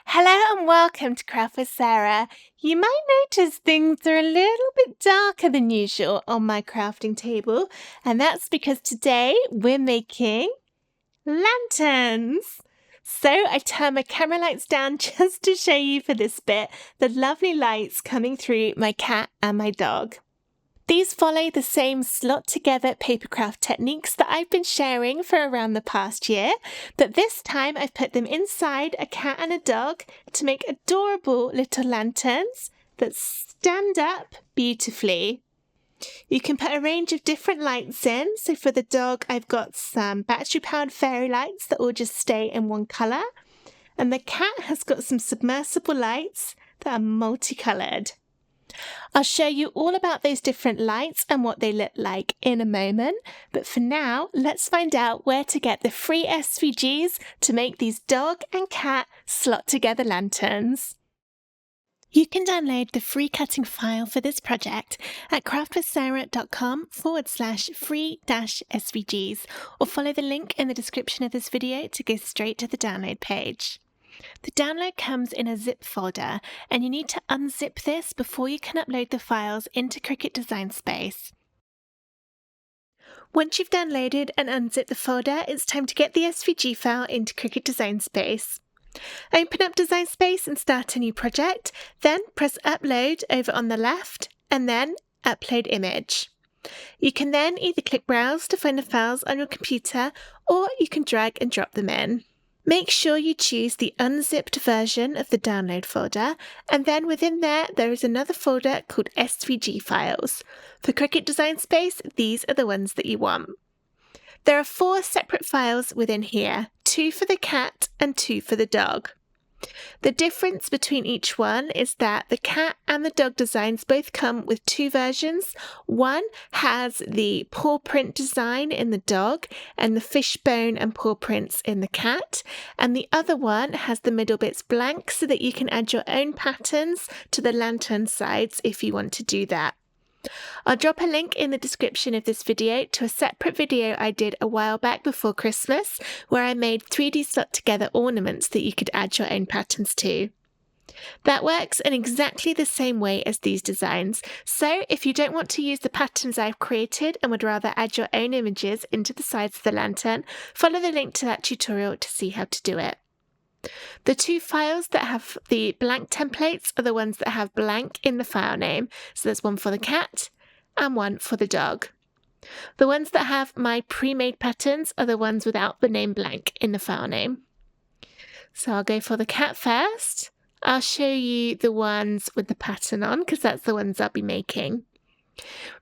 Hello and welcome to Craft with Sarah. You might notice things are a little bit darker than usual on my crafting table, and that's because today we're making lanterns. So I turn my camera lights down just to show you for this bit the lovely lights coming through my cat and my dog. These follow the same slot together papercraft techniques that I've been sharing for around the past year, but this time I've put them inside a cat and a dog to make adorable little lanterns that stand up beautifully. You can put a range of different lights in. So for the dog, I've got some battery-powered fairy lights that will just stay in one colour, and the cat has got some submersible lights that are multicoloured. I'll show you all about those different lights and what they look like in a moment, but for now, let's find out where to get the free SVGs to make these dog and cat slot together lanterns. You can download the free cutting file for this project at craftwithsarah.com/free-SVGs or follow the link in the description of this video to go straight to the download page. The download comes in a zip folder, and you need to unzip this before you can upload the files into Cricut Design Space. Once you've downloaded and unzipped the folder, it's time to get the SVG file into Cricut Design Space. Open up Design Space and start a new project, then press Upload over on the left, and then Upload Image. You can then either click Browse to find the files on your computer, or you can drag and drop them in. Make sure you choose the unzipped version of the download folder, and then within there is another folder called SVG files. For Cricut Design Space, these are the ones that you want. There are 4 separate files within here, 2 for the cat and 2 for the dog. The difference between each one is that the cat and the dog designs both come with 2 versions. One has the paw print design in the dog and the fishbone and paw prints in the cat, and the other one has the middle bits blank so that you can add your own patterns to the lantern sides if you want to do that. I'll drop a link in the description of this video to a separate video I did a while back before Christmas where I made 3D slot together ornaments that you could add your own patterns to. That works in exactly the same way as these designs, so if you don't want to use the patterns I've created and would rather add your own images into the sides of the lantern, follow the link to that tutorial to see how to do it. The 2 files that have the blank templates are the ones that have blank in the file name. So there's one for the cat and one for the dog. The ones that have my pre-made patterns are the ones without the name blank in the file name. So I'll go for the cat first. I'll show you the ones with the pattern on because that's the ones I'll be making.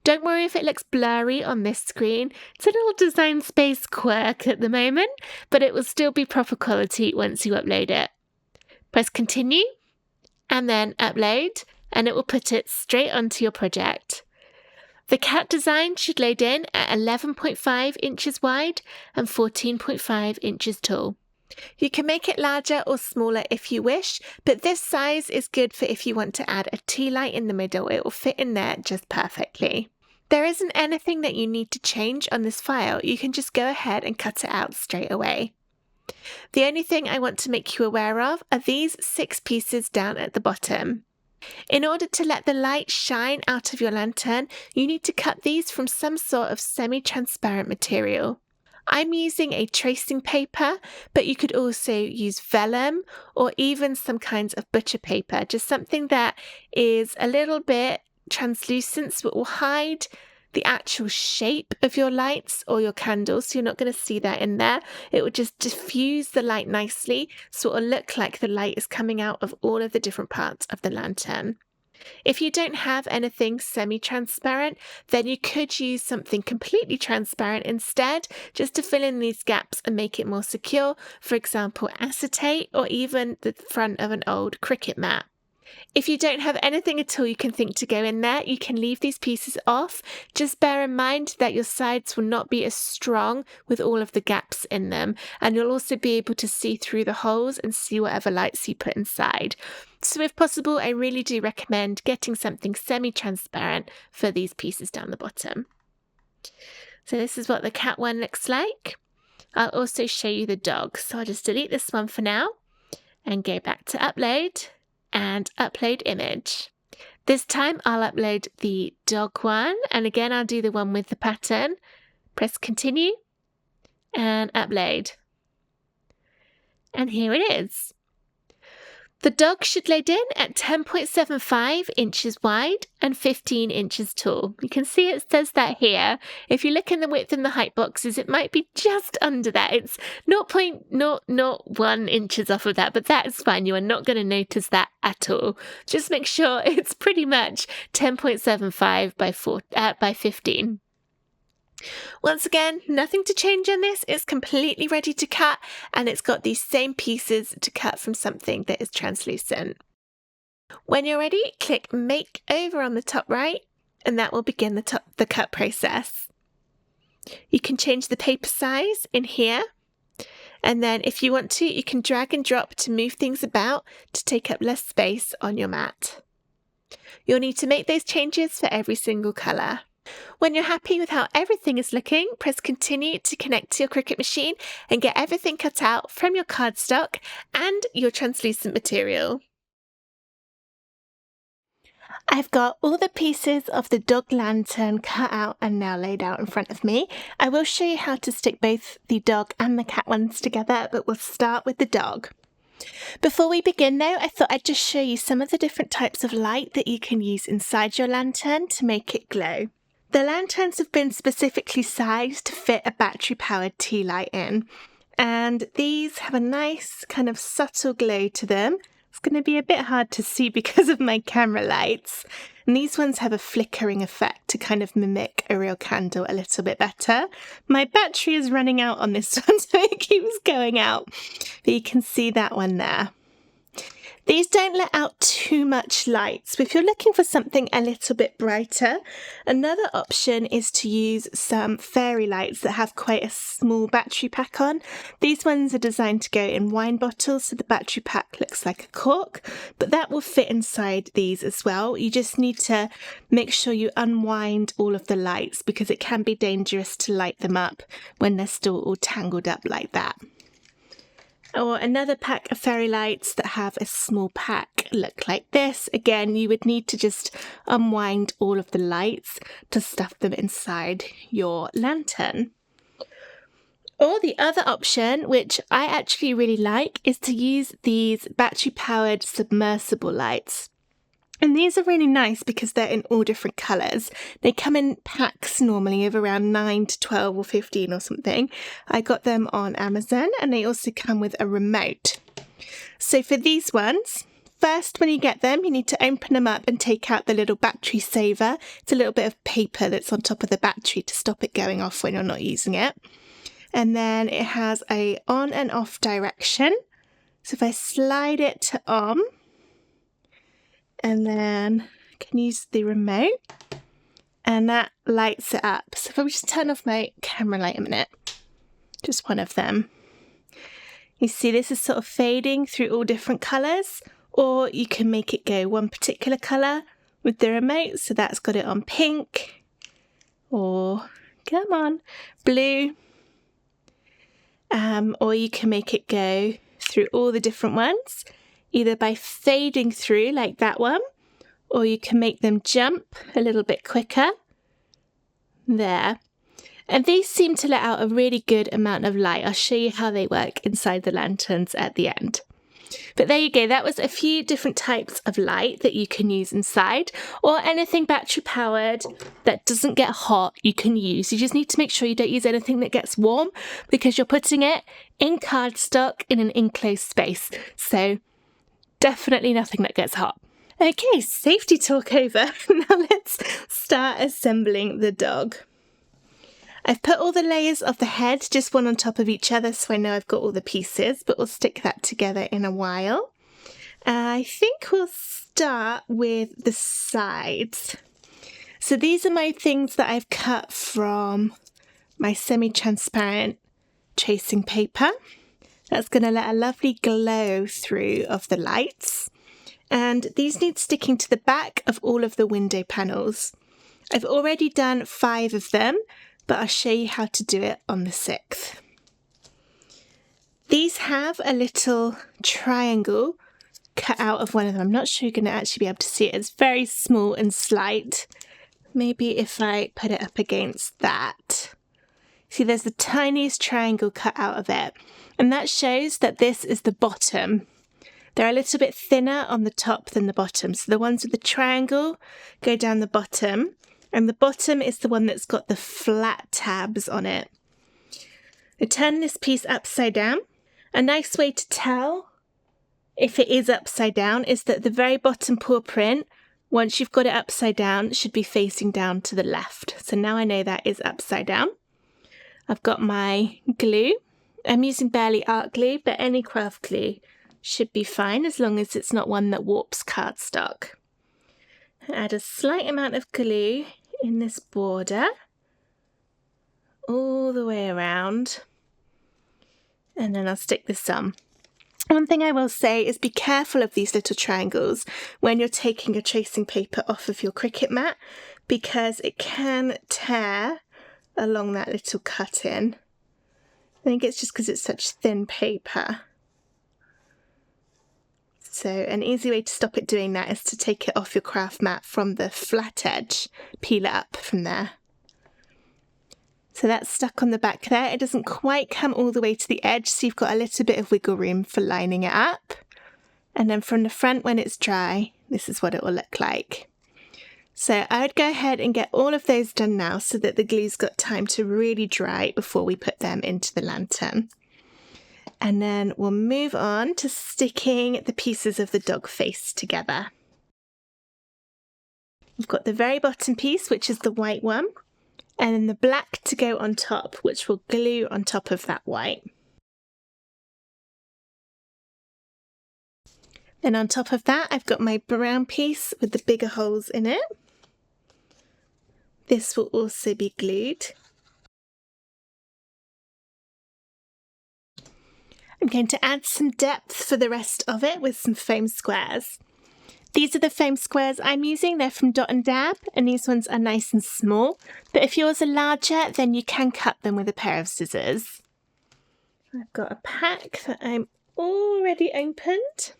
Don't worry if it looks blurry on this screen. It's a little Design Space quirk at the moment, but it will still be proper quality once you upload it. Press Continue and then Upload, and it will put it straight onto your project. The cat design should load in at 11.5 inches wide and 14.5 inches tall. You can make it larger or smaller if you wish, but this size is good for if you want to add a tea light in the middle. It will fit in there just perfectly. There isn't anything that you need to change on this file. You can just go ahead and cut it out straight away. The only thing I want to make you aware of are these 6 pieces down at the bottom. In order to let the light shine out of your lantern, you need to cut these from some sort of semi-transparent material. I'm using a tracing paper, but you could also use vellum or even some kinds of butcher paper, just something that is a little bit translucent so it will hide the actual shape of your lights or your candles, so you're not going to see that in there. It will just diffuse the light nicely so it will look like the light is coming out of all of the different parts of the lantern. If you don't have anything semi-transparent, then you could use something completely transparent instead, just to fill in these gaps and make it more secure, for example acetate or even the front of an old Cricut mat. If you don't have anything at all you can think to go in there, you can leave these pieces off. Just bear in mind that your sides will not be as strong with all of the gaps in them, and you'll also be able to see through the holes and see whatever lights you put inside. So if possible, I really do recommend getting something semi-transparent for these pieces down the bottom. So this is what the cat one looks like. I'll also show you the dog, so I'll just delete this one for now. and go back to upload and upload image. This time I'll upload the dog one, and again I'll do the one with the pattern. Press continue and upload. And here it is. The dog should load in at 10.75 inches wide and 15 inches tall. You can see it says that here. If you look in the width and the height boxes, it might be just under that. It's 0.001 inches off of that, but that is fine. You are not going to notice that at all. Just make sure it's pretty much 10.75 by 15. Once again, nothing to change on this. It's completely ready to cut, and it's got these same pieces to cut from something that is translucent. When you're ready, click Make Over on the top right, and that will begin the cut process. You can change the paper size in here, and then if you want to, you can drag and drop to move things about to take up less space on your mat. You'll need to make those changes for every single colour. When you're happy with how everything is looking, press continue to connect to your Cricut machine and get everything cut out from your cardstock and your translucent material. I've got all the pieces of the dog lantern cut out and now laid out in front of me. I will show you how to stick both the dog and the cat ones together, but we'll start with the dog. Before we begin though, I thought I'd just show you some of the different types of light that you can use inside your lantern to make it glow. The lanterns have been specifically sized to fit a battery-powered tea light in, and these have a nice kind of subtle glow to them. It's going to be a bit hard to see because of my camera lights, and these ones have a flickering effect to kind of mimic a real candle a little bit better. My battery is running out on this one, so it keeps going out, but you can see that one there. These don't let out too much light, so if you're looking for something a little bit brighter, another option is to use some fairy lights that have quite a small battery pack on. These ones are designed to go in wine bottles, so the battery pack looks like a cork, but that will fit inside these as well. You just need to make sure you unwind all of the lights because it can be dangerous to light them up when they're still all tangled up like that. Or another pack of fairy lights that have a small pack look like this. Again, you would need to just unwind all of the lights to stuff them inside your lantern. Or the other option, which I actually really like, is to use these battery-powered submersible lights. And these are really nice because they're in all different colours. They come in packs normally of around 9 to 12 or 15 or something. I got them on Amazon, and they also come with a remote. So for these ones, first when you get them, you need to open them up and take out the little battery saver. It's a little bit of paper that's on top of the battery to stop it going off when you're not using it. And then it has a on and off direction. So if I slide it to on, and then I can use the remote, and that lights it up. So if I just turn off my camera light a minute, just one of them. You see this is sort of fading through all different colours, or you can make it go one particular colour with the remote. So that's got it on pink, or come on, blue. Or you can make it go through all the different ones, either by fading through like that one, or you can make them jump a little bit quicker. There. And these seem to let out a really good amount of light. I'll show you how they work inside the lanterns at the end. But there you go, that was a few different types of light that you can use inside, or anything battery powered that doesn't get hot you can use. You just need to make sure you don't use anything that gets warm because you're putting it in cardstock in an enclosed space. So definitely nothing that gets hot. Okay, safety talk over. Now let's start assembling the dog. I've put all the layers of the head just one on top of each other, so I know I've got all the pieces, but we'll stick that together in a while. I think we'll start with the sides. So these are my things that I've cut from my semi-transparent tracing paper. That's going to let a lovely glow through of the lights. And these need sticking to the back of all of the window panels. I've already done 5 of them, but I'll show you how to do it on the 6th. These have a little triangle cut out of one of them. I'm not sure you're going to actually be able to see it. It's very small and slight. Maybe if I put it up against that. See, there's the tiniest triangle cut out of it. And that shows that this is the bottom. They're a little bit thinner on the top than the bottom. So the ones with the triangle go down the bottom. And the bottom is the one that's got the flat tabs on it. I turn this piece upside down. A nice way to tell if it is upside down is that the very bottom paw print, once you've got it upside down, should be facing down to the left. So now I know that is upside down. I've got my glue. I'm using Bearly Art Glue, but any craft glue should be fine as long as it's not one that warps cardstock. Add a slight amount of glue in this border, all the way around, and then I'll stick this on. One thing I will say is be careful of these little triangles when you're taking your tracing paper off of your Cricut mat, because it can tear along that little cut in. I think it's just because it's such thin paper. So an easy way to stop it doing that is to take it off your craft mat from the flat edge, peel it up from there. So that's stuck on the back there. It doesn't quite come all the way to the edge, so you've got a little bit of wiggle room for lining it up. And then from the front, when it's dry, this is what it will look like. So I would go ahead and get all of those done now so that the glue's got time to really dry before we put them into the lantern. And then we'll move on to sticking the pieces of the dog face together. We've got the very bottom piece, which is the white one, and then the black to go on top, which will glue on top of that white. Then on top of that, I've got my brown piece with the bigger holes in it. This will also be glued. I'm going to add some depth for the rest of it with some foam squares. These are the foam squares I'm using. They're from Dot and Dab, and these ones are nice and small. But if yours are larger, then you can cut them with a pair of scissors. I've got a pack that I'm already opened.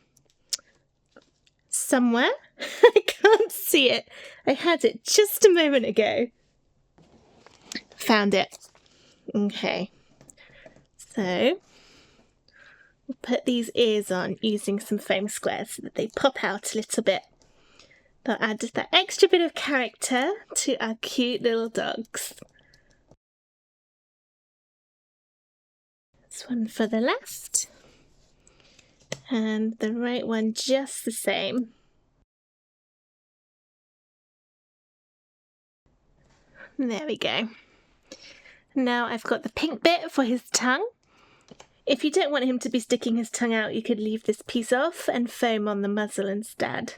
Somewhere. I can't see it. I had it just a moment ago. Found it. Okay. So we'll put these ears on using some foam squares so that they pop out a little bit. They'll add just that extra bit of character to our cute little dogs. This one for the left. And the right one just the same. There we go. Now I've got the pink bit for his tongue. If you don't want him to be sticking his tongue out, you could leave this piece off and foam on the muzzle instead.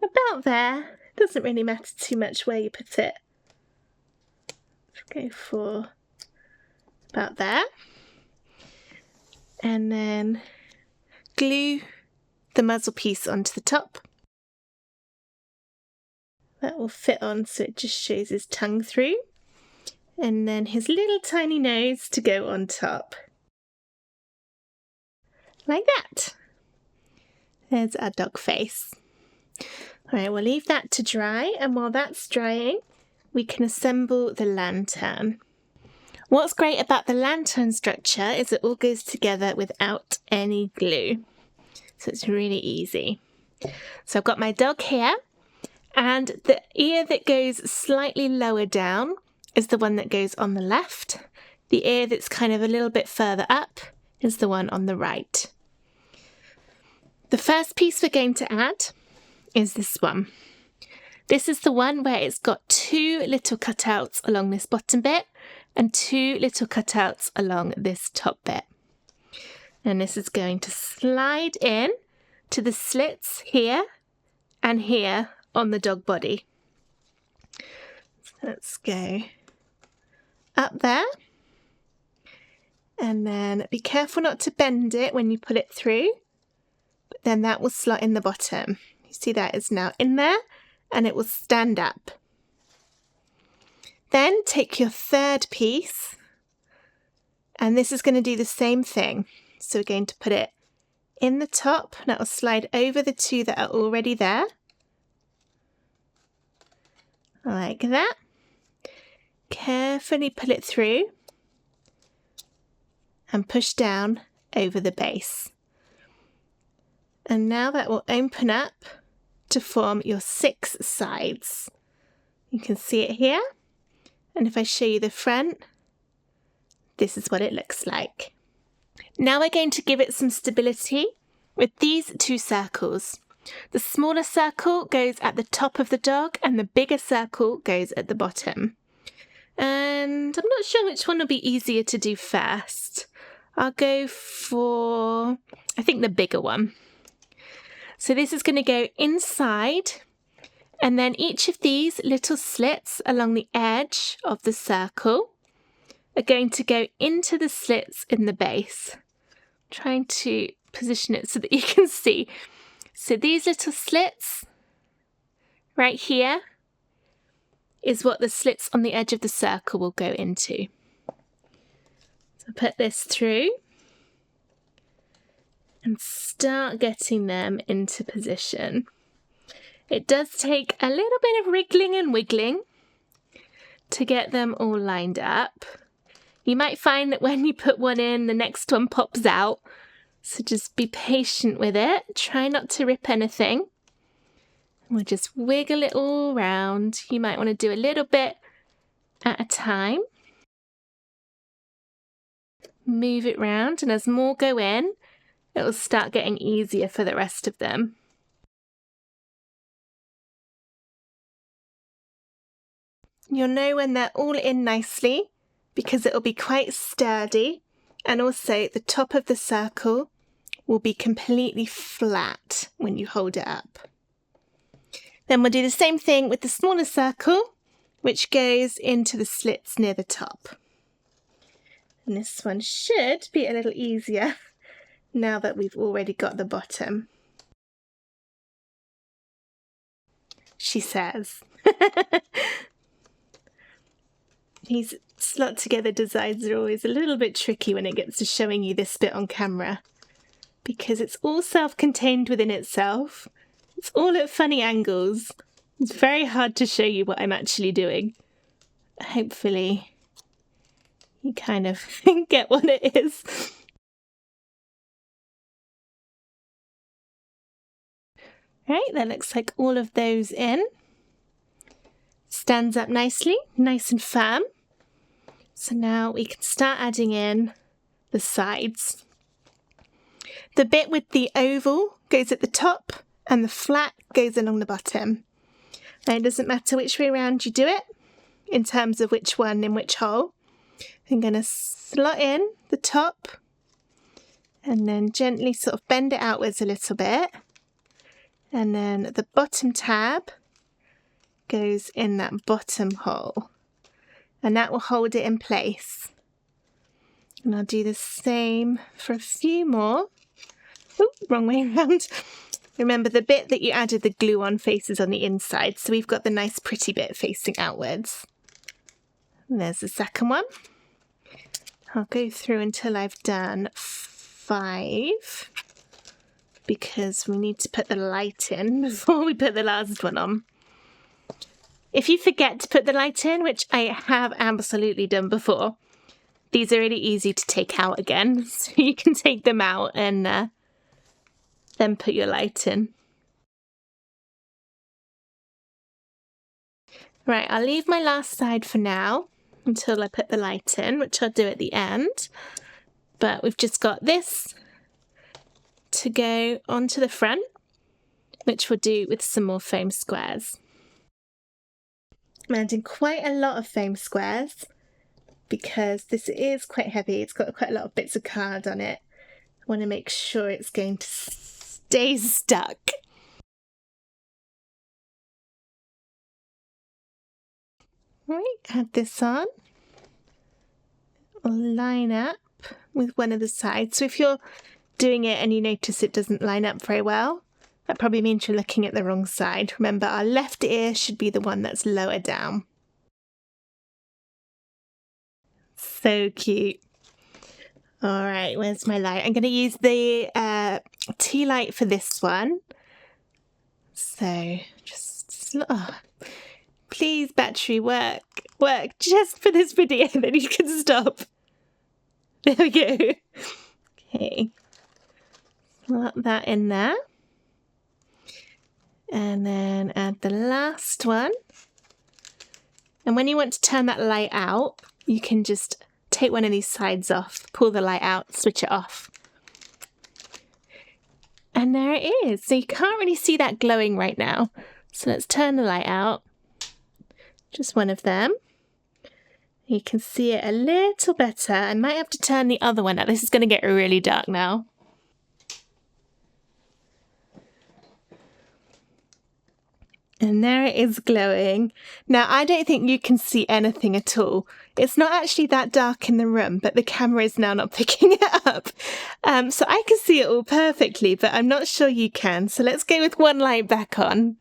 About there. Doesn't really matter too much where you put it. Let's go for about there. And then glue the muzzle piece onto the top. That will fit on so it just shows his tongue through. And then his little tiny nose to go on top. Like that. There's our dog face. Alright, we'll leave that to dry, and while that's drying, we can assemble the lantern. What's great about the lantern structure is it all goes together without any glue. So it's really easy. So I've got my dog here, and the ear that goes slightly lower down is the one that goes on the left. The ear that's kind of a little bit further up is the one on the right. The first piece we're going to add is this one. This is the one where it's got two little cutouts along this bottom bit and two little cutouts along this top bit. And this is going to slide in to the slits here and here on the dog body. So let's go up there. And then be careful not to bend it when you pull it through. But then that will slot in the bottom. You see that is now in there and it will stand up. Then take your third piece And this is going to do the same thing. So we're going to put it in the top, and that will slide over the two that are already there. Like that. Carefully pull it through and push down over the base. And now that will open up to form your 6 sides. You can see it here. And if I show you the front, this is what it looks like. Now we're going to give it some stability with these 2 circles. The smaller circle goes at the top of the dog and the bigger circle goes at the bottom. And I'm not sure which one will be easier to do first. I'll go for, I think, the bigger one. So this is going to go inside, and then each of these little slits along the edge of the circle are going to go into the slits in the base. I'm trying to position it so that you can see. So these little slits right here is what the slits on the edge of the circle will go into. So put this through and start getting them into position. It does take a little bit of wriggling and wiggling to get them all lined up. You might find that when you put one in, the next one pops out. So just be patient with it. Try not to rip anything. We'll just wiggle it all around. You might want to do a little bit at a time. Move it round, and as more go in, it will start getting easier for the rest of them. You'll know when they're all in nicely because it will be quite sturdy, and also the top of the circle will be completely flat when you hold it up. Then we'll do the same thing with the smaller circle, which goes into the slits near the top. And this one should be a little easier now that we've already got the bottom. She says. These slot together designs are always a little bit tricky when it gets to showing you this bit on camera, because it's all self-contained within itself. It's all at funny angles. It's very hard to show you what I'm actually doing. Hopefully you kind of get what it is. Right, that looks like all of those in. Stands up nicely, nice and firm. So now we can start adding in the sides. The bit with the oval goes at the top and the flat goes along the bottom. Now it doesn't matter which way around you do it in terms of which one in which hole. I'm going to slot in the top and then gently sort of bend it outwards a little bit. And then the bottom tab goes in that bottom hole. And that will hold it in place. And I'll do the same for a few more. Oh, wrong way around. Remember, the bit that you added the glue on faces on the inside, so we've got the nice pretty bit facing outwards. And there's the second one. I'll go through until I've done 5, because we need to put the light in before we put the last one on. If you forget to put the light in, which I have absolutely done before, these are really easy to take out again. So you can take them out and then put your light in. Right, I'll leave my last side for now until I put the light in, which I'll do at the end. But we've just got this to go onto the front, which we'll do with some more foam squares. I'm adding quite a lot of foam squares because this is quite heavy. It's got quite a lot of bits of card on it. I want to make sure it's going to stay stuck. Right, add this on. I'll line up with one of the sides. So if you're doing it and you notice it doesn't line up very well, that probably means you're looking at the wrong side. Remember, our left ear should be the one that's lower down. So cute. All right, where's my light? I'm going to use the tea light for this one. So just, please battery work just for this video, then you can stop. There we go. Okay, slot that in there. And then add the last one. And when you want to turn that light out, you can just take one of these sides off, pull the light out, switch it off. And there it is. So you can't really see that glowing right now. So let's turn the light out. Just one of them. You can see it a little better. I might have to turn the other one out. This is going to get really dark now. And there it is glowing. Now, I don't think you can see anything at all. It's not actually that dark in the room, but the camera is now not picking it up. So I can see it all perfectly, but I'm not sure you can. So let's go with one light back on.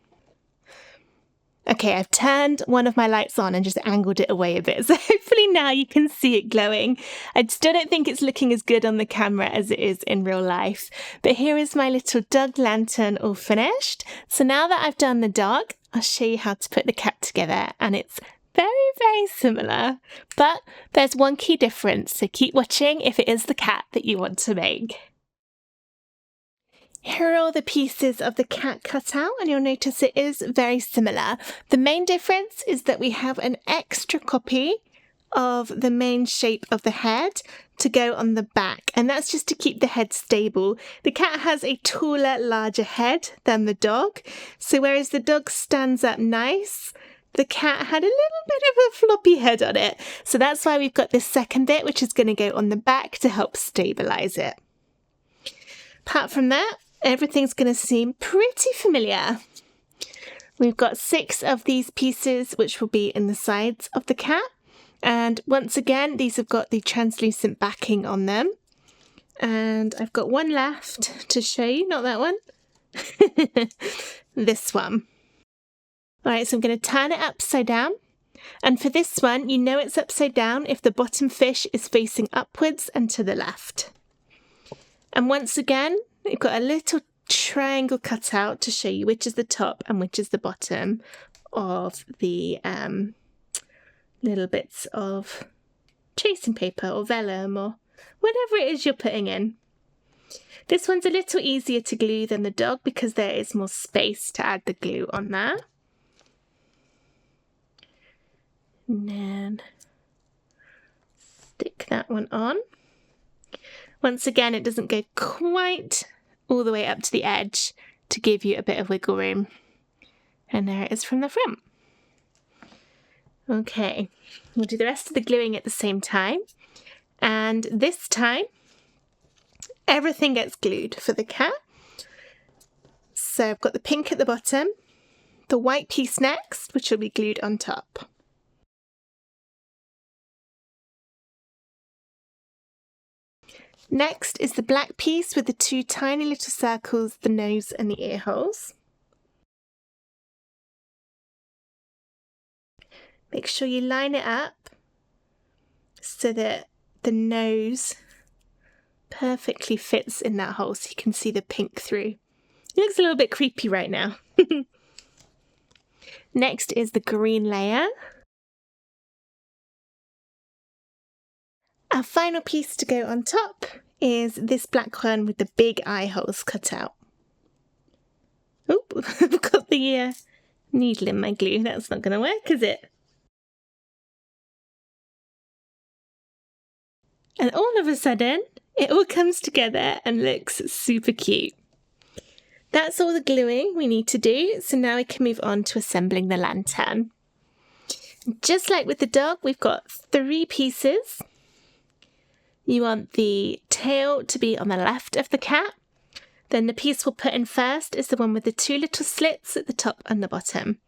Okay, I've turned one of my lights on and just angled it away a bit. So hopefully now you can see it glowing. I still don't think it's looking as good on the camera as it is in real life. But here is my little dog lantern all finished. So now that I've done the dog, I'll show you how to put the cat together. And it's very, very similar. But there's one key difference. So keep watching if it is the cat that you want to make. Here are all the pieces of the cat cut out, and you'll notice it is very similar. The main difference is that we have an extra copy of the main shape of the head to go on the back, and that's just to keep the head stable. The cat has a taller, larger head than the dog, so whereas the dog stands up nice, the cat had a little bit of a floppy head on it. So that's why we've got this second bit, which is going to go on the back to help stabilize it. Apart from that, everything's going to seem pretty familiar. We've got 6 of these pieces which will be in the sides of the cat. And once again, these have got the translucent backing on them. And I've got one left to show you, not that one. This one. All right, so I'm going to turn it upside down. And for this one, you know it's upside down if the bottom fish is facing upwards and to the left. And once again, we've got a little triangle cut out to show you which is the top and which is the bottom of the little bits of tracing paper or vellum or whatever it is you're putting in. This one's a little easier to glue than the dog because there is more space to add the glue on there. And then stick that one on. Once again, it doesn't go quite all the way up to the edge to give you a bit of wiggle room. And there it is from the front. Okay, we'll do the rest of the gluing at the same time. And this time, everything gets glued for the cat. So I've got the pink at the bottom, the white piece next, which will be glued on top. Next is the black piece with the 2 tiny little circles, the nose and the ear holes. Make sure you line it up so that the nose perfectly fits in that hole so you can see the pink through. It looks a little bit creepy right now. Next is the green layer. Our final piece to go on top is this black one with the big eye holes cut out. Oh, I've got the needle in my glue. That's not going to work, is it? And all of a sudden, it all comes together and looks super cute. That's all the gluing we need to do, so now we can move on to assembling the lantern. Just like with the dog, we've got 3 pieces. You want the tail to be on the left of the cat. Then the piece we'll put in first is the one with the 2 little slits at the top and the bottom.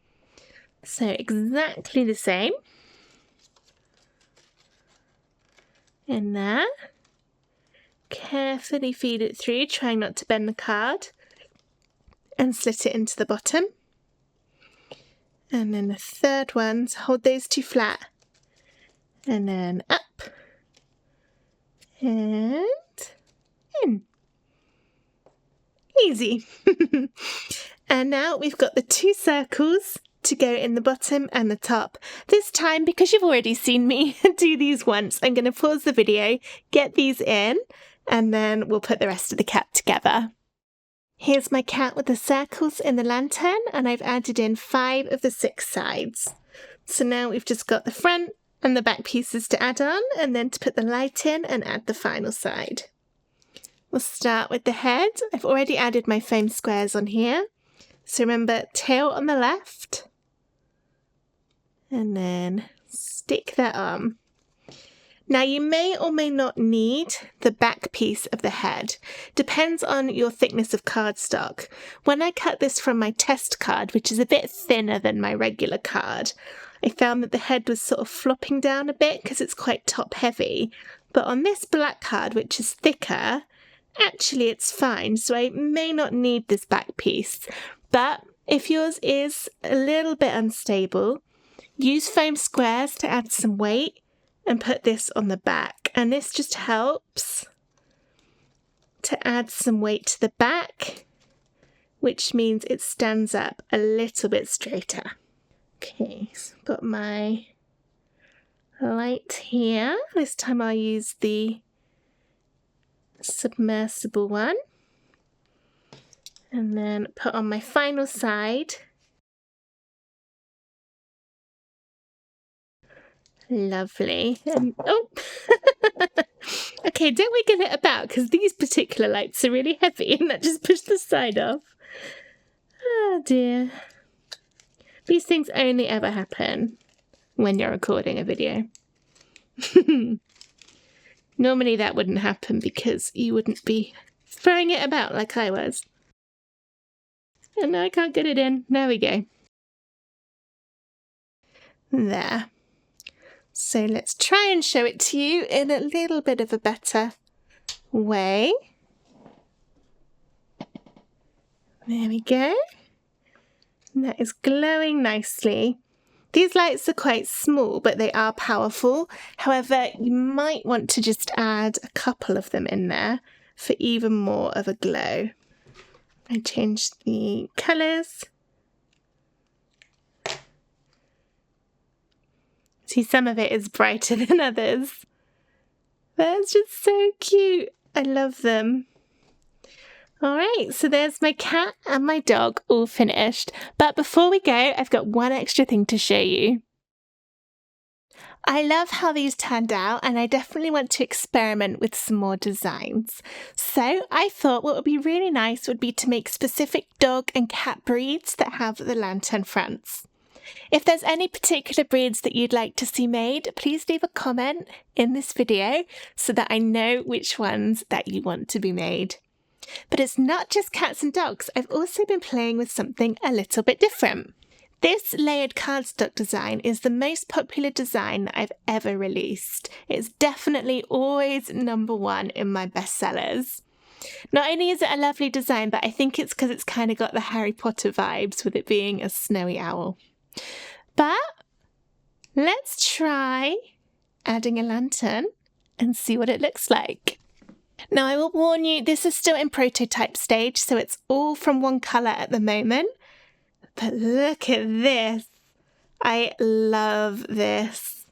So exactly the same. In there. Carefully feed it through, trying not to bend the card. And slit it into the bottom. And then the third one, so hold those 2 flat. And then up. and in. Easy. And now we've got the 2 circles to go in the bottom and the top. This time, because you've already seen me do these once, I'm going to pause the video, get these in, and then we'll put the rest of the cat together. Here's my cat with the circles in the lantern, and I've added in 5 of the 6 sides. So now we've just got the front and the back pieces to add on, and then to put the light in and add the final side. We'll start with the head. I've already added my foam squares on here. So remember, tail on the left, and then stick that on. Now you may or may not need the back piece of the head. Depends on your thickness of cardstock. When I cut this from my test card, which is a bit thinner than my regular card, I found that the head was sort of flopping down a bit because it's quite top heavy. But on this black card, which is thicker, actually it's fine. So I may not need this back piece. But if yours is a little bit unstable, use foam squares to add some weight and put this on the back. And this just helps to add some weight to the back, which means it stands up a little bit straighter. Okay, so I've got my light here. This time I'll use the submersible one. And then put on my final side. Lovely. Oh, okay, don't wiggle it about because these particular lights are really heavy and that just pushed the side off. Oh dear. These things only ever happen when you're recording a video. Normally that wouldn't happen because you wouldn't be throwing it about like I was. And now I can't get it in. There we go. There. So let's try and show it to you in a little bit of a better way. There we go. And that is glowing nicely. These lights are quite small, but they are powerful. However, you might want to just add a couple of them in there for even more of a glow. I changed the colours. See, some of it is brighter than others. That's just so cute. I love them. Alright, so there's my cat and my dog all finished. But before we go, I've got one extra thing to show you. I love how these turned out and I definitely want to experiment with some more designs. So I thought what would be really nice would be to make specific dog and cat breeds that have the lantern fronts. If there's any particular breeds that you'd like to see made, please leave a comment in this video so that I know which ones that you want to be made. But it's not just cats and dogs, I've also been playing with something a little bit different. This layered cardstock design is the most popular design that I've ever released. It's definitely always #1 in my bestsellers. Not only is it a lovely design, but I think it's because it's kind of got the Harry Potter vibes with it being a snowy owl. But let's try adding a lantern and see what it looks like. Now I will warn you, this is still in prototype stage, so it's all from one colour at the moment. But look at this. I love this.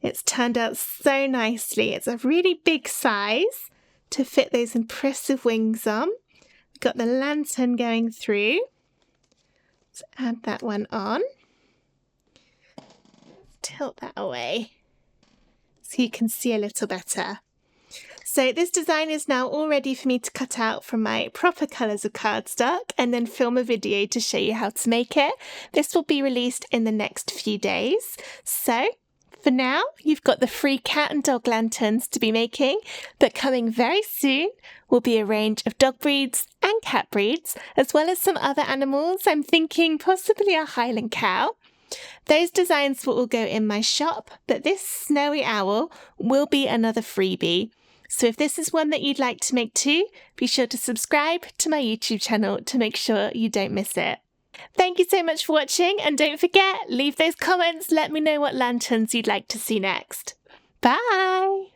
It's turned out so nicely. It's a really big size to fit those impressive wings on. We've got the lantern going through. Let's add that one on. Tilt that away so you can see a little better. So this design is now all ready for me to cut out from my proper colours of cardstock and then film a video to show you how to make it. This will be released in the next few days. So for now, you've got the free cat and dog lanterns to be making, but coming very soon will be a range of dog breeds and cat breeds, as well as some other animals. I'm thinking possibly a Highland cow. Those designs will all go in my shop, but this snowy owl will be another freebie. So if this is one that you'd like to make too, be sure to subscribe to my YouTube channel to make sure you don't miss it. Thank you so much for watching, and don't forget, leave those comments, let me know what lanterns you'd like to see next. Bye!